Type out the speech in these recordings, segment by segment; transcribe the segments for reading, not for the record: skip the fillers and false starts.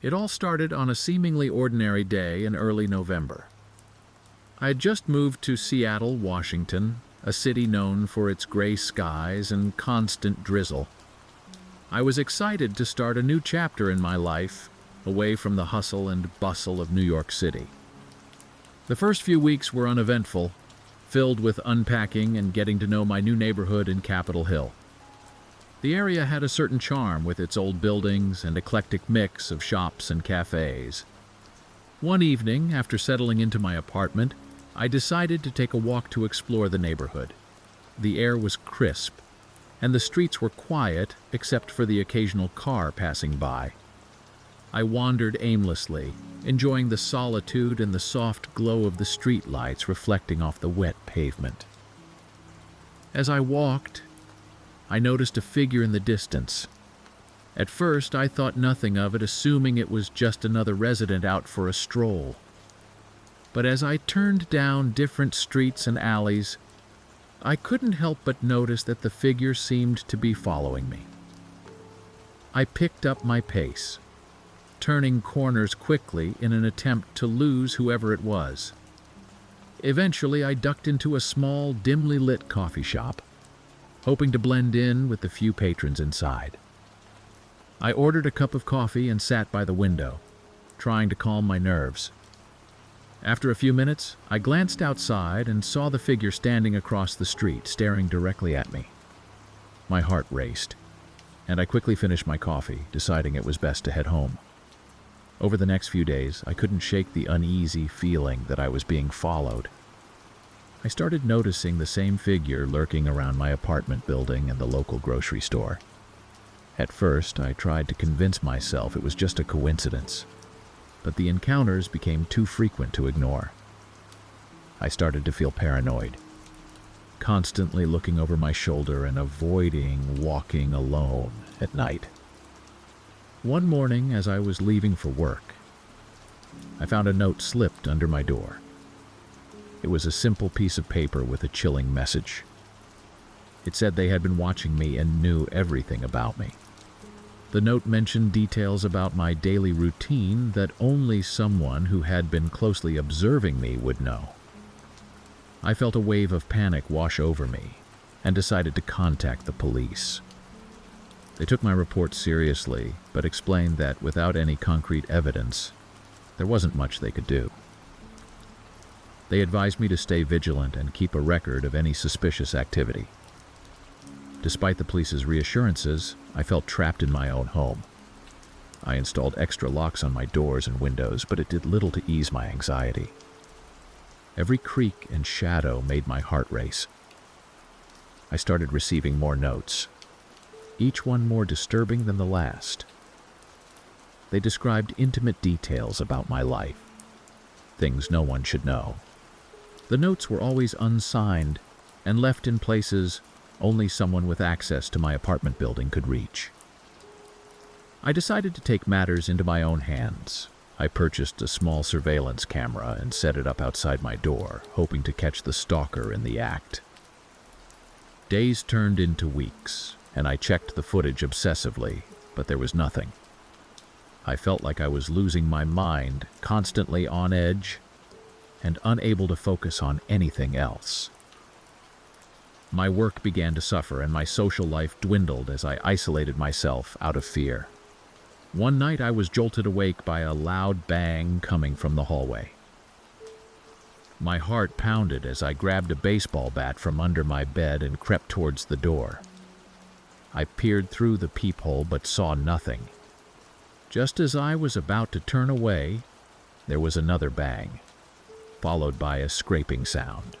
It all started on a seemingly ordinary day in early November. I had just moved to Seattle, Washington, a city known for its gray skies and constant drizzle. I was excited to start a new chapter in my life, away from the hustle and bustle of New York City. The first few weeks were uneventful, filled with unpacking and getting to know my new neighborhood in Capitol Hill. The area had a certain charm with its old buildings and eclectic mix of shops and cafes. One evening, after settling into my apartment, I decided to take a walk to explore the neighborhood. The air was crisp, and the streets were quiet except for the occasional car passing by. I wandered aimlessly, enjoying the solitude and the soft glow of the streetlights reflecting off the wet pavement. As I walked, I noticed a figure in the distance. At first, I thought nothing of it, assuming it was just another resident out for a stroll. But as I turned down different streets and alleys, I couldn't help but notice that the figure seemed to be following me. I picked up my pace, turning corners quickly in an attempt to lose whoever it was. Eventually, I ducked into a small, dimly lit coffee shop, hoping to blend in with the few patrons inside. I ordered a cup of coffee and sat by the window, trying to calm my nerves. After a few minutes, I glanced outside and saw the figure standing across the street, staring directly at me. My heart raced, and I quickly finished my coffee, deciding it was best to head home. Over the next few days, I couldn't shake the uneasy feeling that I was being followed. I started noticing the same figure lurking around my apartment building and the local grocery store. At first, I tried to convince myself it was just a coincidence, but the encounters became too frequent to ignore. I started to feel paranoid, constantly looking over my shoulder and avoiding walking alone at night. One morning, as I was leaving for work, I found a note slipped under my door. It was a simple piece of paper with a chilling message. It said they had been watching me and knew everything about me. The note mentioned details about my daily routine that only someone who had been closely observing me would know. I felt a wave of panic wash over me and decided to contact the police. They took my report seriously, but explained that without any concrete evidence, there wasn't much they could do. They advised me to stay vigilant and keep a record of any suspicious activity. Despite the police's reassurances, I felt trapped in my own home. I installed extra locks on my doors and windows, but it did little to ease my anxiety. Every creak and shadow made my heart race. I started receiving more notes, each one more disturbing than the last. They described intimate details about my life, things no one should know. The notes were always unsigned and left in places only someone with access to my apartment building could reach. I decided to take matters into my own hands. I purchased a small surveillance camera and set it up outside my door, hoping to catch the stalker in the act. Days turned into weeks, and I checked the footage obsessively, but there was nothing. I felt like I was losing my mind, constantly on edge, and unable to focus on anything else. My work began to suffer and my social life dwindled as I isolated myself out of fear. One night I was jolted awake by a loud bang coming from the hallway. My heart pounded as I grabbed a baseball bat from under my bed and crept towards the door. I peered through the peephole but saw nothing. Just as I was about to turn away, there was another bang, followed by a scraping sound.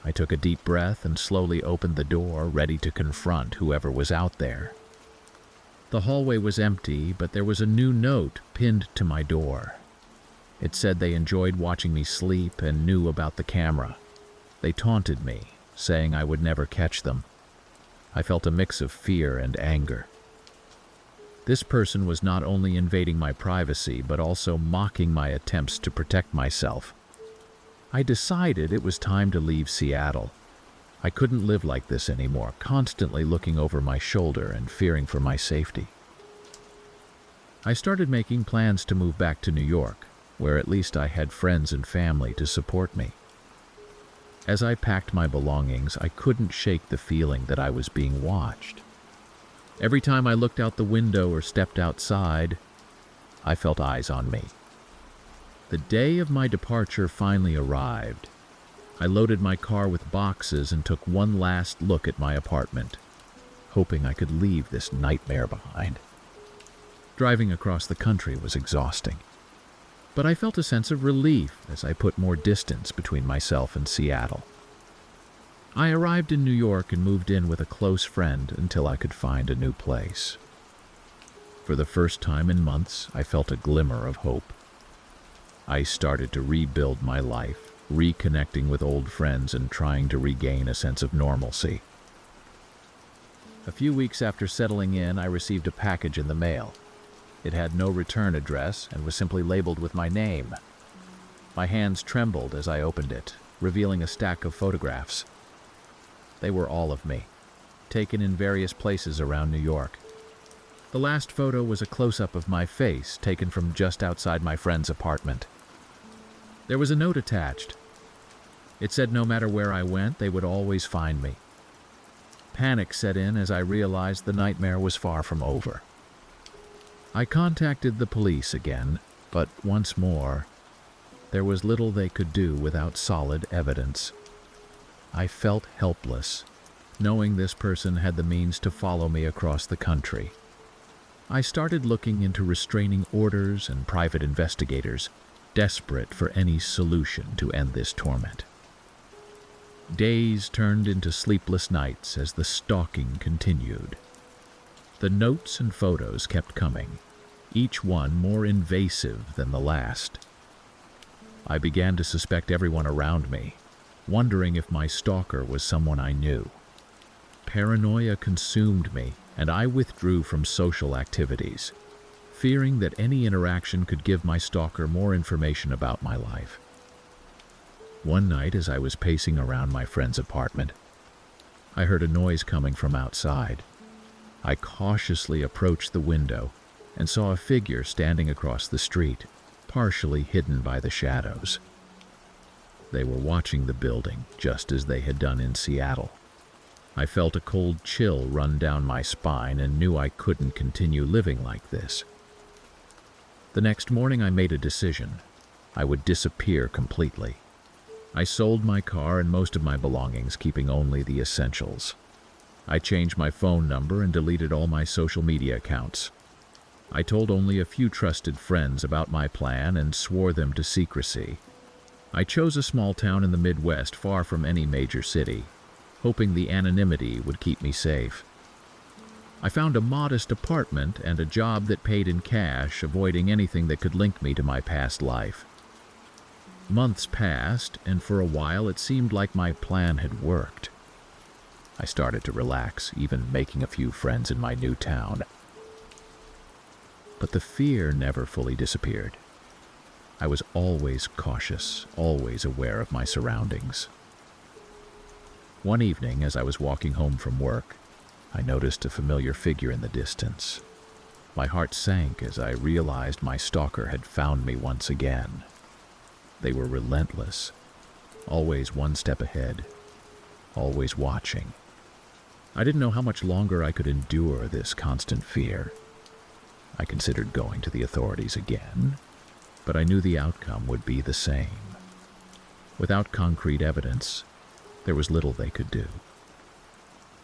I took a deep breath and slowly opened the door, ready to confront whoever was out there. The hallway was empty, but there was a new note pinned to my door. It said they enjoyed watching me sleep and knew about the camera. They taunted me, saying I would never catch them. I felt a mix of fear and anger. This person was not only invading my privacy, but also mocking my attempts to protect myself. I decided it was time to leave Seattle. I couldn't live like this anymore, constantly looking over my shoulder and fearing for my safety. I started making plans to move back to New York, where at least I had friends and family to support me. As I packed my belongings, I couldn't shake the feeling that I was being watched. Every time I looked out the window or stepped outside, I felt eyes on me. The day of my departure finally arrived. I loaded my car with boxes and took one last look at my apartment, hoping I could leave this nightmare behind. Driving across the country was exhausting, but I felt a sense of relief as I put more distance between myself and Seattle. I arrived in New York and moved in with a close friend until I could find a new place. For the first time in months, I felt a glimmer of hope. I started to rebuild my life, reconnecting with old friends and trying to regain a sense of normalcy. A few weeks after settling in, I received a package in the mail. It had no return address and was simply labeled with my name. My hands trembled as I opened it, revealing a stack of photographs. They were all of me, taken in various places around New York. The last photo was a close-up of my face, taken from just outside my friend's apartment. There was a note attached. It said no matter where I went, they would always find me. Panic set in as I realized the nightmare was far from over. I contacted the police again, but once more, there was little they could do without solid evidence. I felt helpless, knowing this person had the means to follow me across the country. I started looking into restraining orders and private investigators, desperate for any solution to end this torment. Days turned into sleepless nights as the stalking continued. The notes and photos kept coming, each one more invasive than the last. I began to suspect everyone around me, wondering if my stalker was someone I knew. Paranoia consumed me, and I withdrew from social activities, fearing that any interaction could give my stalker more information about my life. One night, as I was pacing around my friend's apartment, I heard a noise coming from outside. I cautiously approached the window and saw a figure standing across the street, partially hidden by the shadows. They were watching the building, just as they had done in Seattle. I felt a cold chill run down my spine and knew I couldn't continue living like this. The next morning, I made a decision. I would disappear completely. I sold my car and most of my belongings, keeping only the essentials. I changed my phone number and deleted all my social media accounts. I told only a few trusted friends about my plan and swore them to secrecy. I chose a small town in the Midwest, far from any major city, hoping the anonymity would keep me safe. I found a modest apartment and a job that paid in cash, avoiding anything that could link me to my past life. Months passed, and for a while it seemed like my plan had worked. I started to relax, even making a few friends in my new town. But the fear never fully disappeared. I was always cautious, always aware of my surroundings. One evening, as I was walking home from work, I noticed a familiar figure in the distance. My heart sank as I realized my stalker had found me once again. They were relentless, always one step ahead, always watching. I didn't know how much longer I could endure this constant fear. I considered going to the authorities again, but I knew the outcome would be the same. Without concrete evidence, there was little they could do.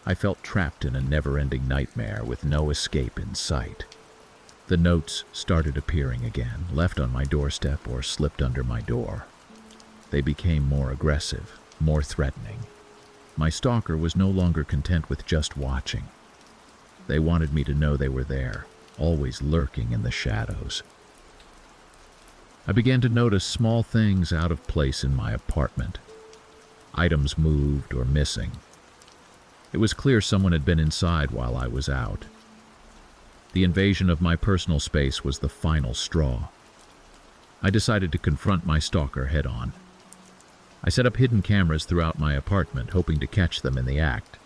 I felt trapped in a never-ending nightmare with no escape in sight. The notes started appearing again, left on my doorstep or slipped under my door. They became more aggressive, more threatening. My stalker was no longer content with just watching. They wanted me to know they were there, always lurking in the shadows. I began to notice small things out of place in my apartment. Items moved or missing. It was clear someone had been inside while I was out. The invasion of my personal space was the final straw. I decided to confront my stalker head-on. I set up hidden cameras throughout my apartment, hoping to catch them in the act.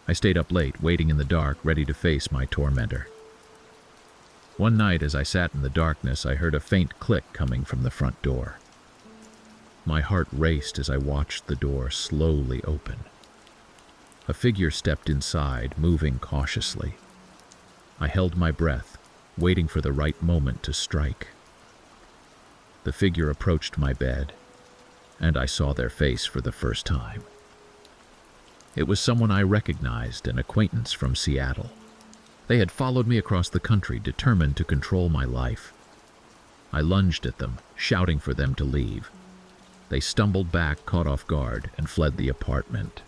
I stayed up late, waiting in the dark, ready to face my tormentor. One night as I sat in the darkness, I heard a faint click coming from the front door. My heart raced as I watched the door slowly open. A figure stepped inside, moving cautiously. I held my breath, waiting for the right moment to strike. The figure approached my bed, and I saw their face for the first time. It was someone I recognized, an acquaintance from Seattle. They had followed me across the country, determined to control my life. I lunged at them, shouting for them to leave. They stumbled back, caught off guard, and fled the apartment.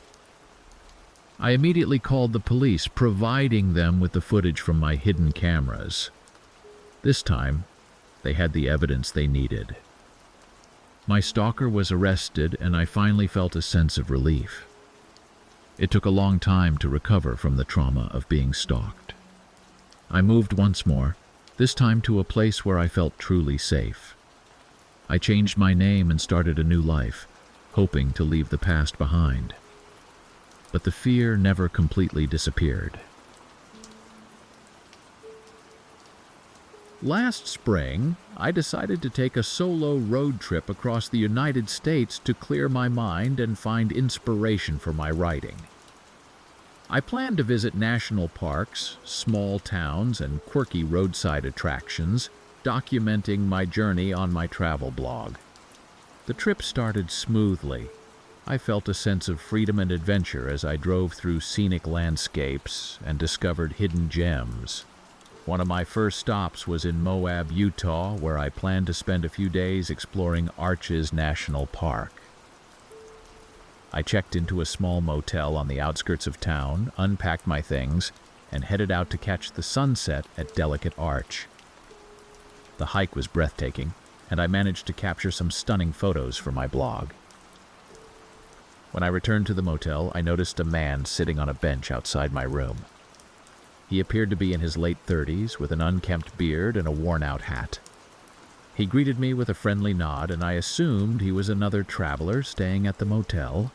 I immediately called the police, providing them with the footage from my hidden cameras. This time, they had the evidence they needed. My stalker was arrested, and I finally felt a sense of relief. It took a long time to recover from the trauma of being stalked. I moved once more, this time to a place where I felt truly safe. I changed my name and started a new life, hoping to leave the past behind. But the fear never completely disappeared. Last spring, I decided to take a solo road trip across the United States to clear my mind and find inspiration for my writing. I planned to visit national parks, small towns, and quirky roadside attractions, documenting my journey on my travel blog. The trip started smoothly. I felt a sense of freedom and adventure as I drove through scenic landscapes and discovered hidden gems. One of my first stops was in Moab, Utah, where I planned to spend a few days exploring Arches National Park. I checked into a small motel on the outskirts of town, unpacked my things, and headed out to catch the sunset at Delicate Arch. The hike was breathtaking, and I managed to capture some stunning photos for my blog. When I returned to the motel, I noticed a man sitting on a bench outside my room. He appeared to be in his late 30s, with an unkempt beard and a worn-out hat. He greeted me with a friendly nod, and I assumed he was another traveler staying at the motel.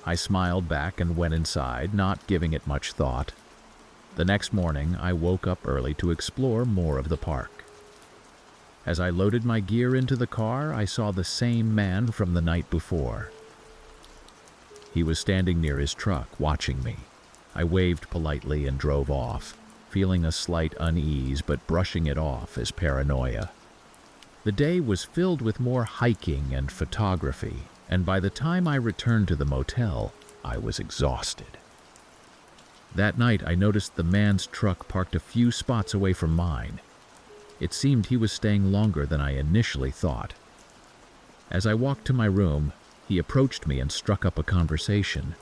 I smiled back and went inside, not giving it much thought. The next morning, I woke up early to explore more of the park. As I loaded my gear into the car, I saw the same man from the night before. He was standing near his truck, watching me. I waved politely and drove off, feeling a slight unease but brushing it off as paranoia. The day was filled with more hiking and photography, and by the time I returned to the motel, I was exhausted. That night, I noticed the man's truck parked a few spots away from mine. It seemed he was staying longer than I initially thought. As I walked to my room, he approached me and struck up a conversation.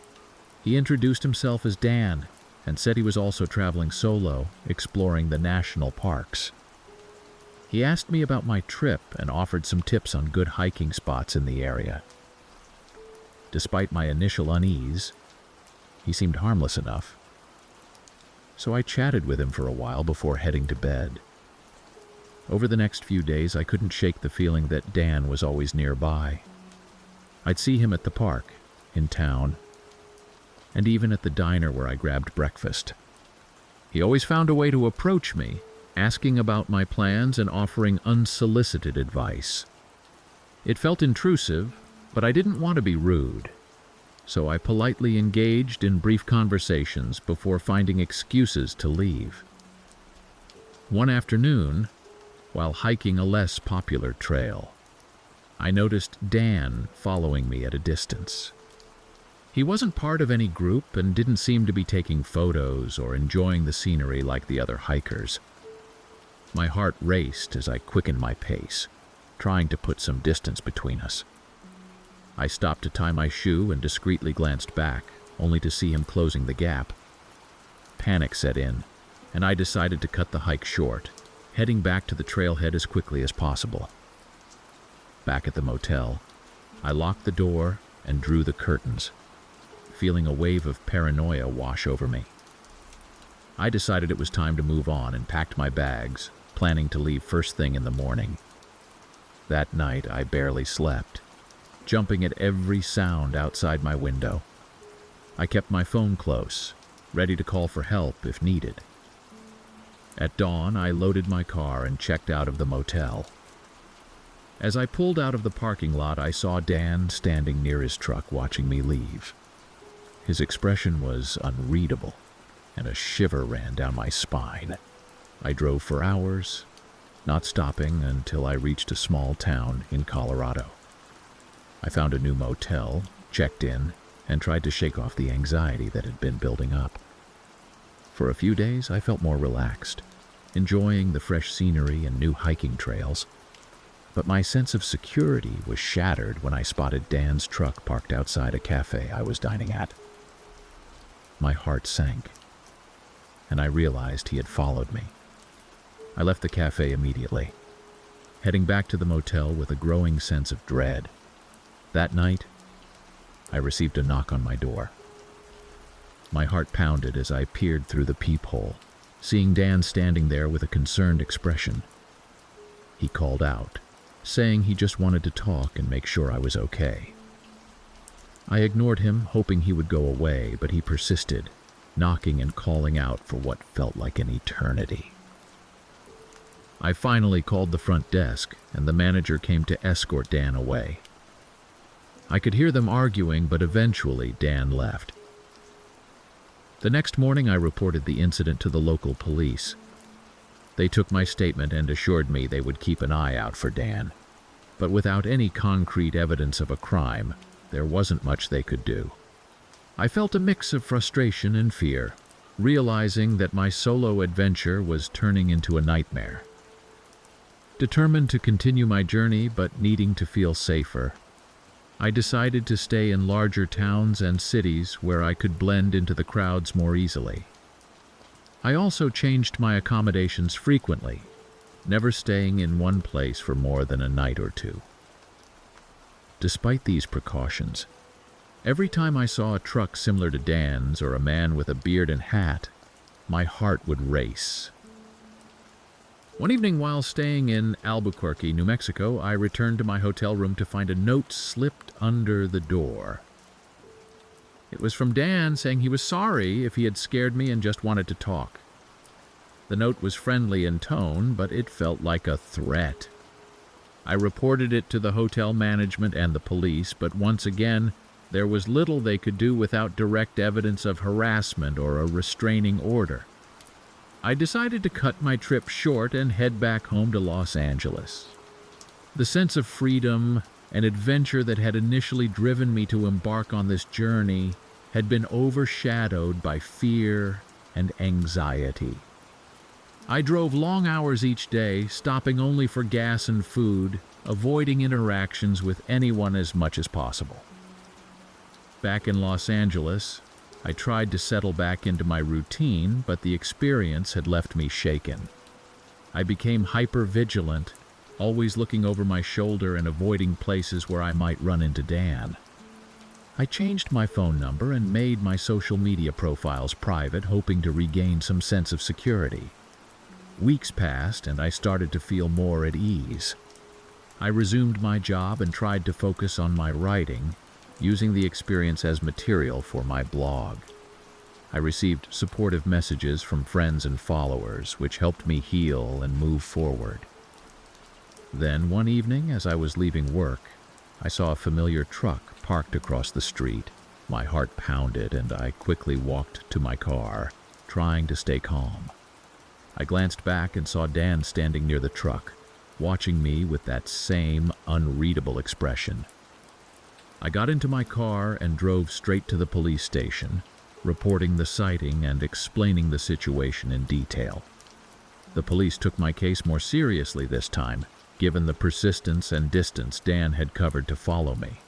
He introduced himself as Dan and said he was also traveling solo, exploring the national parks. He asked me about my trip and offered some tips on good hiking spots in the area. Despite my initial unease, he seemed harmless enough. So I chatted with him for a while before heading to bed. Over the next few days, I couldn't shake the feeling that Dan was always nearby. I'd see him at the park, in town, and even at the diner where I grabbed breakfast. He always found a way to approach me, asking about my plans and offering unsolicited advice. It felt intrusive, but I didn't want to be rude, so I politely engaged in brief conversations before finding excuses to leave. One afternoon, while hiking a less popular trail, I noticed Dan following me at a distance. He wasn't part of any group and didn't seem to be taking photos or enjoying the scenery like the other hikers. My heart raced as I quickened my pace, trying to put some distance between us. I stopped to tie my shoe and discreetly glanced back, only to see him closing the gap. Panic set in, and I decided to cut the hike short, heading back to the trailhead as quickly as possible. Back at the motel, I locked the door and drew the curtains, feeling a wave of paranoia wash over me. I decided it was time to move on and packed my bags, planning to leave first thing in the morning. That night, I barely slept, jumping at every sound outside my window. I kept my phone close, ready to call for help if needed. At dawn, I loaded my car and checked out of the motel. As I pulled out of the parking lot, I saw Dan standing near his truck watching me leave. His expression was unreadable, and a shiver ran down my spine. I drove for hours, not stopping until I reached a small town in Colorado. I found a new motel, checked in, and tried to shake off the anxiety that had been building up. For a few days, I felt more relaxed, enjoying the fresh scenery and new hiking trails. But my sense of security was shattered when I spotted Dan's truck parked outside a cafe I was dining at. My heart sank, and I realized he had followed me. I left the cafe immediately, heading back to the motel with a growing sense of dread. That night, I received a knock on my door. My heart pounded as I peered through the peephole, seeing Dan standing there with a concerned expression. He called out, saying he just wanted to talk and make sure I was okay. I ignored him, hoping he would go away, but he persisted, knocking and calling out for what felt like an eternity. I finally called the front desk, and the manager came to escort Dan away. I could hear them arguing, but eventually Dan left. The next morning, I reported the incident to the local police. They took my statement and assured me they would keep an eye out for Dan. But without any concrete evidence of a crime, there wasn't much they could do. I felt a mix of frustration and fear, realizing that my solo adventure was turning into a nightmare. Determined to continue my journey but needing to feel safer, I decided to stay in larger towns and cities where I could blend into the crowds more easily. I also changed my accommodations frequently, never staying in one place for more than a night or two. Despite these precautions, every time I saw a truck similar to Dan's or a man with a beard and hat, my heart would race. One evening while staying in Albuquerque, New Mexico, I returned to my hotel room to find a note slipped under the door. It was from Dan saying he was sorry if he had scared me and just wanted to talk. The note was friendly in tone, but it felt like a threat. I reported it to the hotel management and the police, but once again, there was little they could do without direct evidence of harassment or a restraining order. I decided to cut my trip short and head back home to Los Angeles. The sense of freedom and adventure that had initially driven me to embark on this journey had been overshadowed by fear and anxiety. I drove long hours each day, stopping only for gas and food, avoiding interactions with anyone as much as possible. Back in Los Angeles, I tried to settle back into my routine, but the experience had left me shaken. I became hyper-vigilant, always looking over my shoulder and avoiding places where I might run into Dan. I changed my phone number and made my social media profiles private, hoping to regain some sense of security. Weeks passed, and I started to feel more at ease. I resumed my job and tried to focus on my writing, using the experience as material for my blog. I received supportive messages from friends and followers, which helped me heal and move forward. Then, one evening, as I was leaving work, I saw a familiar truck parked across the street. My heart pounded, and I quickly walked to my car, trying to stay calm. I glanced back and saw Dan standing near the truck, watching me with that same unreadable expression. I got into my car and drove straight to the police station, reporting the sighting and explaining the situation in detail. The police took my case more seriously this time, given the persistence and distance Dan had covered to follow me.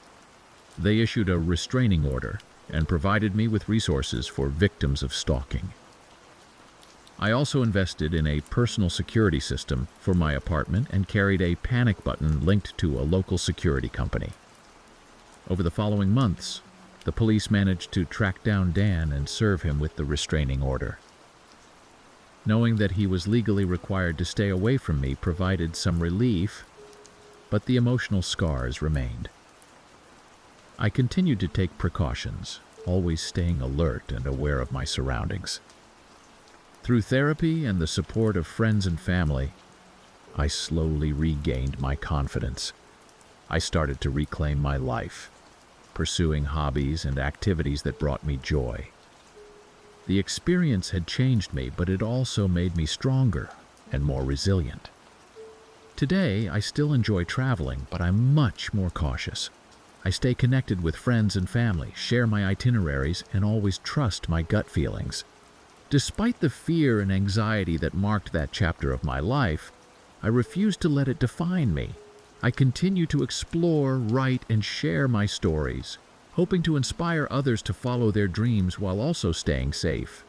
They issued a restraining order and provided me with resources for victims of stalking. I also invested in a personal security system for my apartment and carried a panic button linked to a local security company. Over the following months, the police managed to track down Dan and serve him with the restraining order. Knowing that he was legally required to stay away from me provided some relief, but the emotional scars remained. I continued to take precautions, always staying alert and aware of my surroundings. Through therapy and the support of friends and family, I slowly regained my confidence. I started to reclaim my life, pursuing hobbies and activities that brought me joy. The experience had changed me, but it also made me stronger and more resilient. Today, I still enjoy traveling, but I'm much more cautious. I stay connected with friends and family, share my itineraries, and always trust my gut feelings. Despite the fear and anxiety that marked that chapter of my life, I refuse to let it define me. I continue to explore, write, and share my stories, hoping to inspire others to follow their dreams while also staying safe.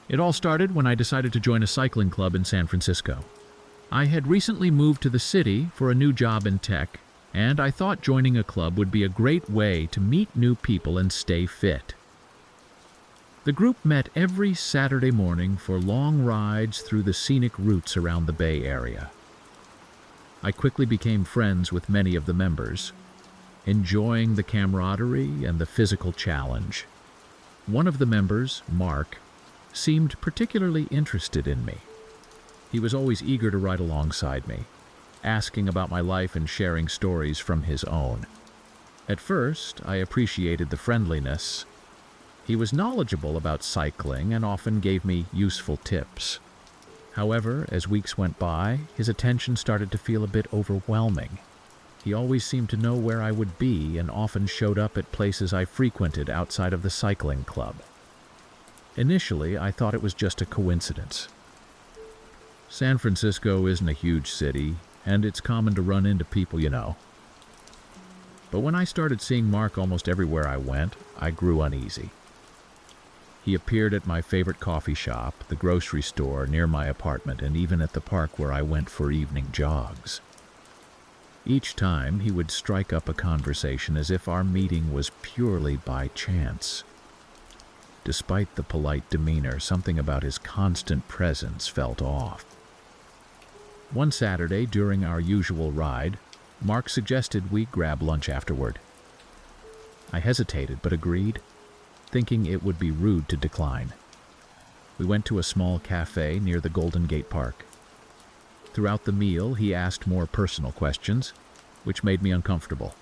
It all started when I decided to join a cycling club in San Francisco. I had recently moved to the city for a new job in tech, and I thought joining a club would be a great way to meet new people and stay fit. The group met every Saturday morning for long rides through the scenic routes around the Bay Area. I quickly became friends with many of the members, enjoying the camaraderie and the physical challenge. One of the members, Mark, seemed particularly interested in me. He was always eager to ride alongside me, asking about my life and sharing stories from his own. At first, I appreciated the friendliness. He was knowledgeable about cycling and often gave me useful tips. However, as weeks went by, his attention started to feel a bit overwhelming. He always seemed to know where I would be and often showed up at places I frequented outside of the cycling club. Initially, I thought it was just a coincidence. San Francisco isn't a huge city, and it's common to run into people you know. But when I started seeing Mark almost everywhere I went, I grew uneasy. He appeared at my favorite coffee shop, the grocery store near my apartment, and even at the park where I went for evening jogs. Each time, he would strike up a conversation as if our meeting was purely by chance. Despite the polite demeanor, something about his constant presence felt off. One Saturday, during our usual ride, Mark suggested we grab lunch afterward. I hesitated but agreed, thinking it would be rude to decline. We went to a small cafe near the Golden Gate Park. Throughout the meal, he asked more personal questions, which made me uncomfortable.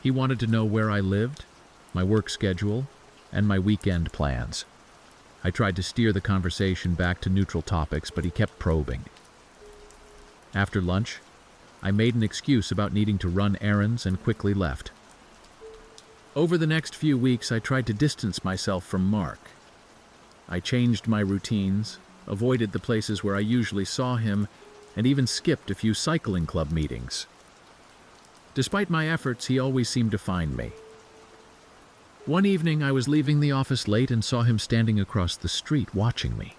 He wanted to know where I lived, my work schedule, and my weekend plans. I tried to steer the conversation back to neutral topics, but he kept probing. After lunch, I made an excuse about needing to run errands and quickly left. Over the next few weeks, I tried to distance myself from Mark. I changed my routines, avoided the places where I usually saw him, and even skipped a few cycling club meetings. Despite my efforts, he always seemed to find me. One evening, I was leaving the office late and saw him standing across the street watching me.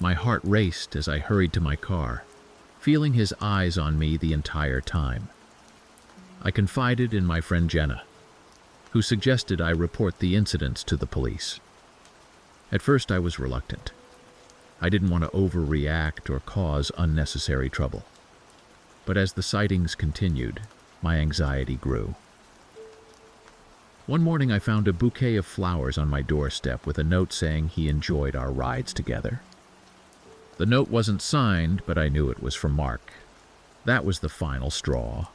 My heart raced as I hurried to my car, feeling his eyes on me the entire time. I confided in my friend Jenna, who suggested I report the incidents to the police. At first, I was reluctant. I didn't want to overreact or cause unnecessary trouble. But as the sightings continued, my anxiety grew. One morning, I found a bouquet of flowers on my doorstep with a note saying he enjoyed our rides together. The note wasn't signed, but I knew it was from Mark. That was the final straw.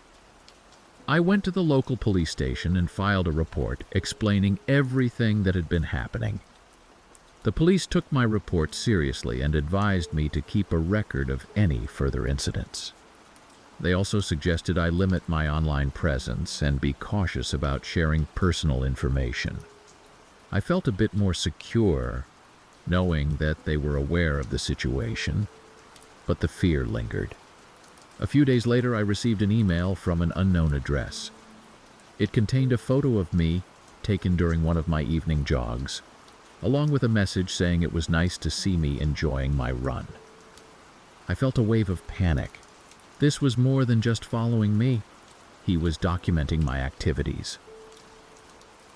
I went to the local police station and filed a report explaining everything that had been happening. The police took my report seriously and advised me to keep a record of any further incidents. They also suggested I limit my online presence and be cautious about sharing personal information. I felt a bit more secure, knowing that they were aware of the situation, but the fear lingered. A few days later, I received an email from an unknown address. It contained a photo of me taken during one of my evening jogs, along with a message saying it was nice to see me enjoying my run. I felt a wave of panic. This was more than just following me. He was documenting my activities.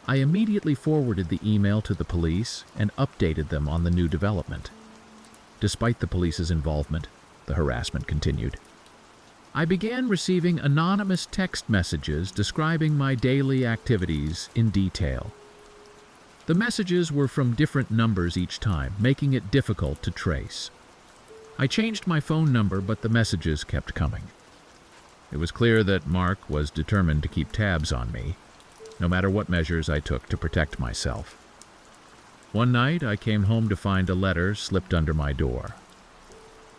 I immediately forwarded the email to the police and updated them on the new development. Despite the police's involvement, the harassment continued. I began receiving anonymous text messages describing my daily activities in detail. The messages were from different numbers each time, making it difficult to trace. I changed my phone number, but the messages kept coming. It was clear that Mark was determined to keep tabs on me, no matter what measures I took to protect myself. One night, I came home to find a letter slipped under my door.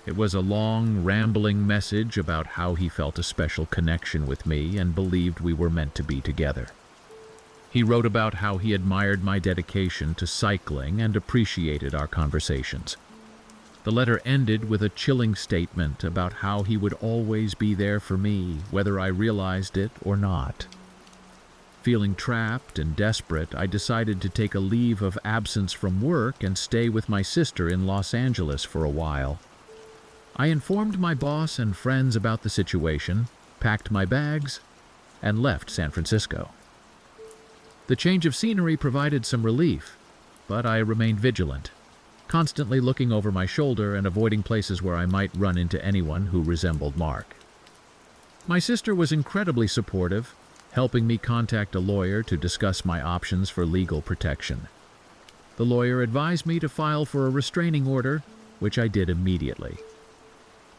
It was a long, rambling message about how he felt a special connection with me and believed we were meant to be together. He wrote about how he admired my dedication to cycling and appreciated our conversations. The letter ended with a chilling statement about how he would always be there for me, whether I realized it or not. Feeling trapped and desperate, I decided to take a leave of absence from work and stay with my sister in Los Angeles for a while. I informed my boss and friends about the situation, packed my bags, and left San Francisco. The change of scenery provided some relief, but I remained vigilant, constantly looking over my shoulder and avoiding places where I might run into anyone who resembled Mark. My sister was incredibly supportive, helping me contact a lawyer to discuss my options for legal protection. The lawyer advised me to file for a restraining order, which I did immediately.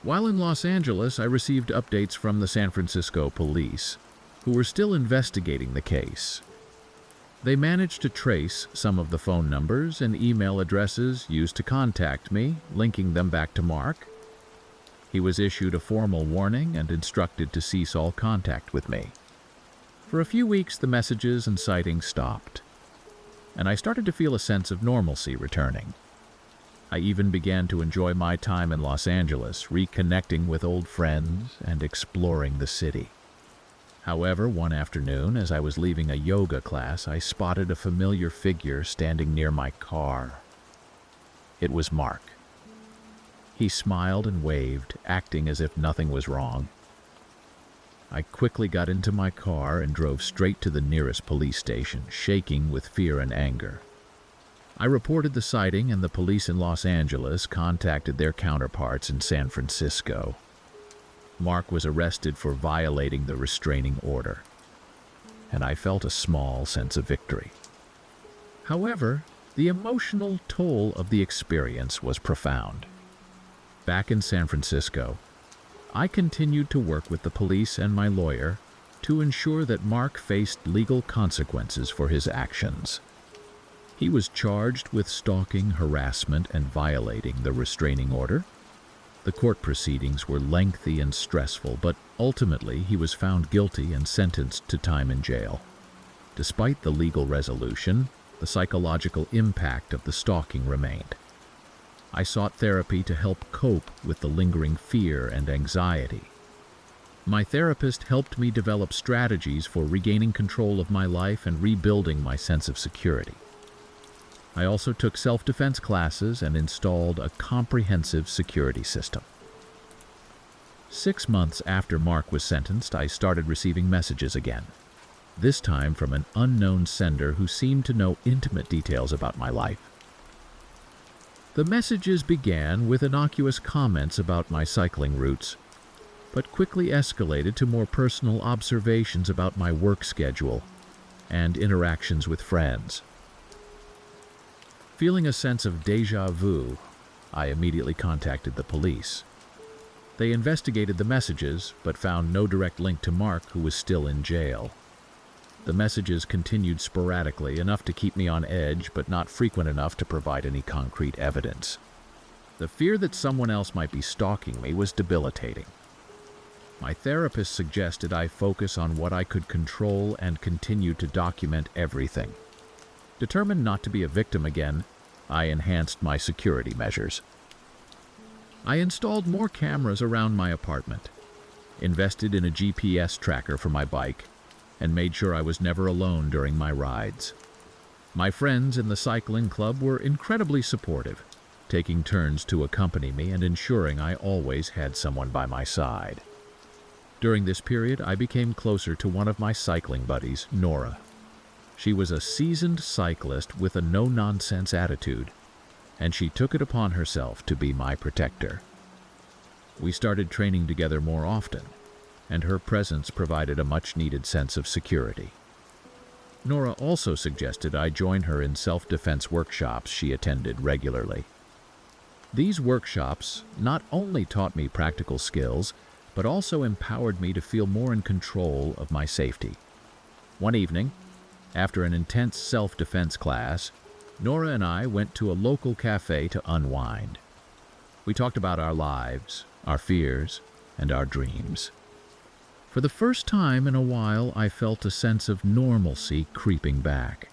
While in Los Angeles, I received updates from the San Francisco police, who were still investigating the case. They managed to trace some of the phone numbers and email addresses used to contact me, linking them back to Mark. He was issued a formal warning and instructed to cease all contact with me. For a few weeks, the messages and sightings stopped, and I started to feel a sense of normalcy returning. I even began to enjoy my time in Los Angeles, reconnecting with old friends and exploring the city. However, one afternoon, as I was leaving a yoga class, I spotted a familiar figure standing near my car. It was Mark. He smiled and waved, acting as if nothing was wrong. I quickly got into my car and drove straight to the nearest police station, shaking with fear and anger. I reported the sighting, and the police in Los Angeles contacted their counterparts in San Francisco. Mark was arrested for violating the restraining order, and I felt a small sense of victory. However, the emotional toll of the experience was profound. Back in San Francisco, I continued to work with the police and my lawyer to ensure that Mark faced legal consequences for his actions. He was charged with stalking, harassment, and violating the restraining order. The court proceedings were lengthy and stressful, but ultimately he was found guilty and sentenced to time in jail. Despite the legal resolution, the psychological impact of the stalking remained. I sought therapy to help cope with the lingering fear and anxiety. My therapist helped me develop strategies for regaining control of my life and rebuilding my sense of security. I also took self-defense classes and installed a comprehensive security system. 6 months after Mark was sentenced, I started receiving messages again, this time from an unknown sender who seemed to know intimate details about my life. The messages began with innocuous comments about my cycling routes, but quickly escalated to more personal observations about my work schedule and interactions with friends. Feeling a sense of déjà vu, I immediately contacted the police. They investigated the messages, but found no direct link to Mark, who was still in jail. The messages continued sporadically, enough to keep me on edge, but not frequent enough to provide any concrete evidence. The fear that someone else might be stalking me was debilitating. My therapist suggested I focus on what I could control and continue to document everything. Determined not to be a victim again, I enhanced my security measures. I installed more cameras around my apartment, invested in a GPS tracker for my bike, and made sure I was never alone during my rides. My friends in the cycling club were incredibly supportive, taking turns to accompany me and ensuring I always had someone by my side. During this period, I became closer to one of my cycling buddies, Nora. She was a seasoned cyclist with a no-nonsense attitude, and she took it upon herself to be my protector. We started training together more often, and her presence provided a much-needed sense of security. Nora also suggested I join her in self-defense workshops she attended regularly. These workshops not only taught me practical skills, but also empowered me to feel more in control of my safety. One evening, after an intense self-defense class, Nora and I went to a local cafe to unwind. We talked about our lives, our fears, and our dreams. For the first time in a while, I felt a sense of normalcy creeping back.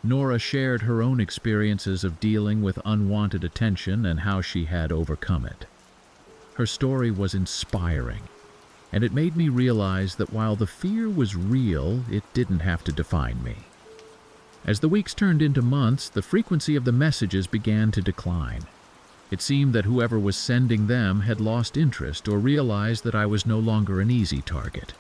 Nora shared her own experiences of dealing with unwanted attention and how she had overcome it. Her story was inspiring, and it made me realize that while the fear was real, it didn't have to define me. As the weeks turned into months, the frequency of the messages began to decline. It seemed that whoever was sending them had lost interest or realized that I was no longer an easy target.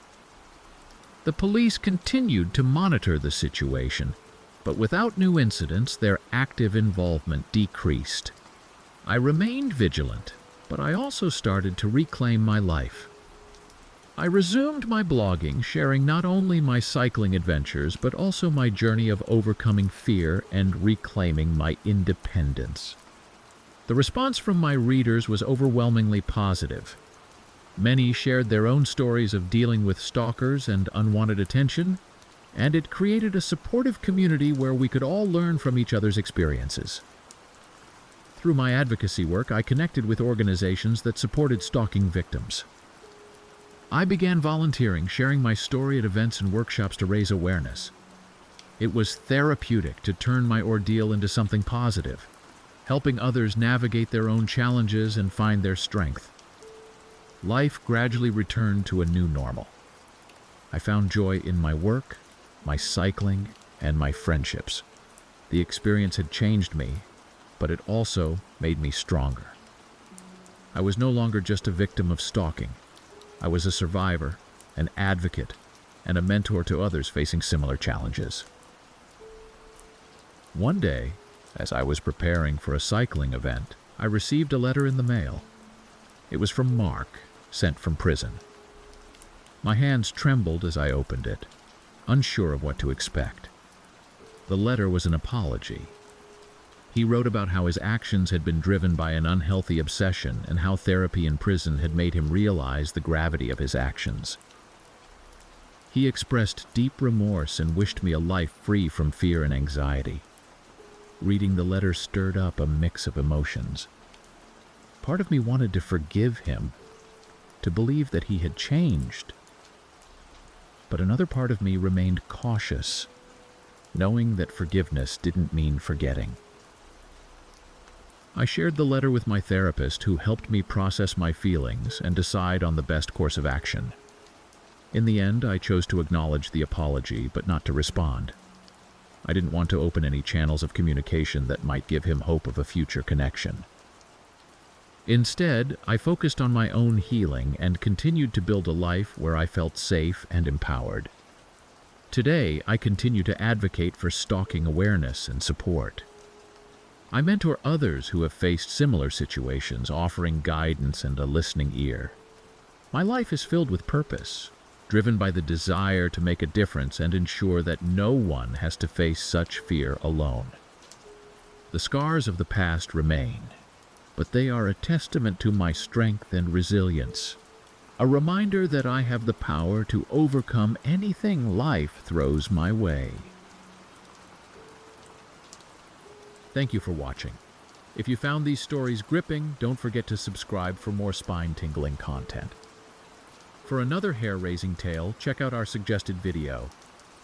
The police continued to monitor the situation, but without new incidents, their active involvement decreased. I remained vigilant, but I also started to reclaim my life. I resumed my blogging, sharing not only my cycling adventures, but also my journey of overcoming fear and reclaiming my independence. The response from my readers was overwhelmingly positive. Many shared their own stories of dealing with stalkers and unwanted attention, and it created a supportive community where we could all learn from each other's experiences. Through my advocacy work, I connected with organizations that supported stalking victims. I began volunteering, sharing my story at events and workshops to raise awareness. It was therapeutic to turn my ordeal into something positive, helping others navigate their own challenges and find their strength. Life gradually returned to a new normal. I found joy in my work, my cycling, and my friendships. The experience had changed me, but it also made me stronger. I was no longer just a victim of stalking. I was a survivor, an advocate, and a mentor to others facing similar challenges. One day, as I was preparing for a cycling event, I received a letter in the mail. It was from Mark, sent from prison. My hands trembled as I opened it, unsure of what to expect. The letter was an apology. He wrote about how his actions had been driven by an unhealthy obsession and how therapy in prison had made him realize the gravity of his actions. He expressed deep remorse and wished me a life free from fear and anxiety. Reading the letter stirred up a mix of emotions. Part of me wanted to forgive him, to believe that he had changed. But another part of me remained cautious, knowing that forgiveness didn't mean forgetting. I shared the letter with my therapist, who helped me process my feelings and decide on the best course of action. In the end, I chose to acknowledge the apology, but not to respond. I didn't want to open any channels of communication that might give him hope of a future connection. Instead, I focused on my own healing and continued to build a life where I felt safe and empowered. Today, I continue to advocate for stalking awareness and support. I mentor others who have faced similar situations, offering guidance and a listening ear. My life is filled with purpose, driven by the desire to make a difference and ensure that no one has to face such fear alone. The scars of the past remain, but they are a testament to my strength and resilience, a reminder that I have the power to overcome anything life throws my way. Thank you for watching. If you found these stories gripping, don't forget to subscribe for more spine-tingling content. For another hair-raising tale, check out our suggested video.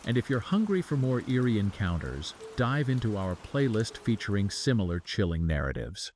And if you're hungry for more eerie encounters, dive into our playlist featuring similar chilling narratives.